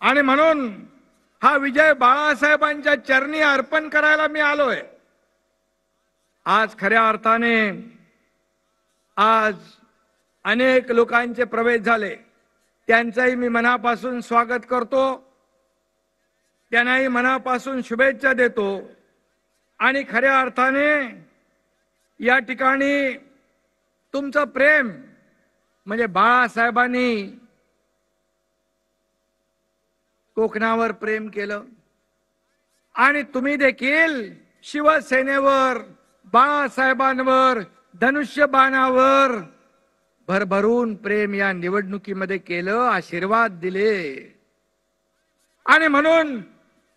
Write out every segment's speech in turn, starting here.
आणि म्हणून हा विजय बाळासाहेबांच्या चरणी अर्पण करायला मी आलोय। आज खऱ्या अर्थाने आज अनेक लोकांचे प्रवेश झाले, त्यांचाही मी मनापासून स्वागत करतो, त्यांनाही मनापासून शुभेच्छा देतो। आणि खऱ्या अर्थाने या ठिकाणी तुमचं प्रेम म्हणजे बाळासाहेबांनी कोकणावर प्रेम केलं आणि तुम्ही देखील शिवसेनेवर, बाळासाहेबांवर, धनुष्यबाणावर भरभरून प्रेम या निवडणुकीमध्ये केलं, आशीर्वाद दिले। आणि म्हणून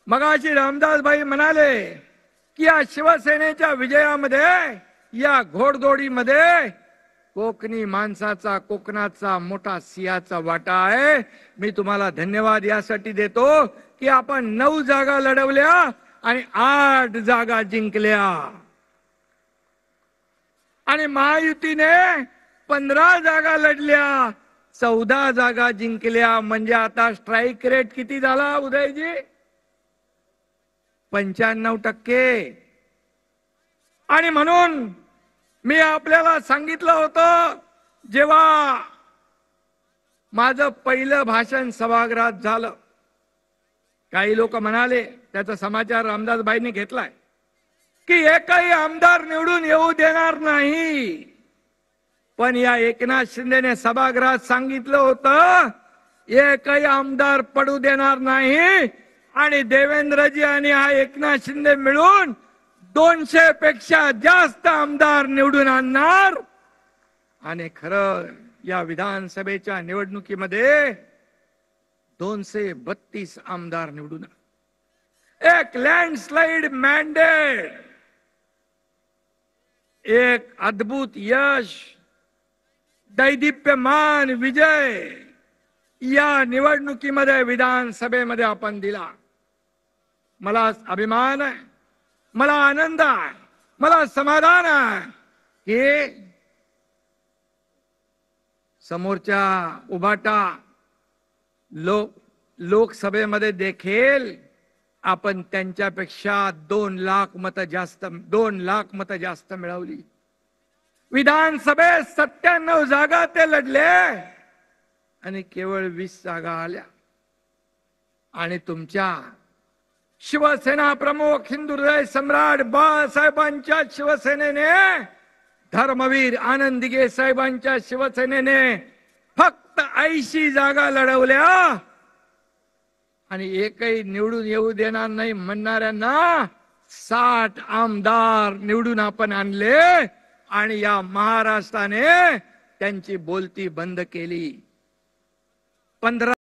मगाशी रामदासभाई म्हणाले की या शिवसेनेच्या विजयामध्ये, या घोडदौडीमध्ये कोकणी माणसाचा, कोकणाचा मोठा सिंहाचा वाटा आहे। मी तुम्हाला धन्यवाद यासाठी देतो की आपण 9 जागा लढवल्या आणि 8 जागा जिंकल्या आणि महायुतीने 15 जागा लढल्या, 14 जागा जिंकल्या। म्हणजे आता स्ट्राइक रेट किती झाला उदयजी? 95%। आणि म्हणून मी आपल्याला सांगितलं होतं, जेव्हा माझं पहिलं भाषण सभागृहात झालं, काही लोक म्हणाले, त्याचा समाचार रामदासभाईंनी घेतलाय की एकही आमदार निवडून येऊ देणार नाही। पण या एकनाथ शिंदेने सभागृहात सांगितलं होतं एकही आमदार पडू देणार नाही आणि देवेंद्रजी आणि हा एकनाथ शिंदे मिळून 200 पेक्षा जास्त आमदार निवडून आणणार। आणि खरं या विधानसभेच्या निवडणुकीमध्ये 232 आमदार निवडून, एक लँडस्लाइड मॅन्डेट, एक अद्भुत यश, दैदिप्यमान विजय या निवडणुकीमध्ये, विधानसभेमध्ये आपण दिला। मला अभिमान आहे, मला आनंद आहे, मला समाधान आहे की समोरच्या उभाटा लोकसभेमध्ये देखील आपण त्यांच्यापेक्षा 2 लाख मतं जास्त मिळवली। विधानसभेत 97 जागा ते लढले आणि केवळ 20 जागा आल्या। आणि तुमच्या शिवसेना प्रमुख, हिंदुहृदय सम्राट बाळासाहेबांच्या शिवसेनेने, धर्मवीर आनंद दिघे साहेबांच्या शिवसेनेने फक्त 80 जागा लढवल्या आणि एकही निवडून येऊ देणार नाही म्हणणाऱ्यांना 60 आमदार निवडून आपण आणले आणि या महाराष्ट्राने त्यांची बोलती बंद केली। 15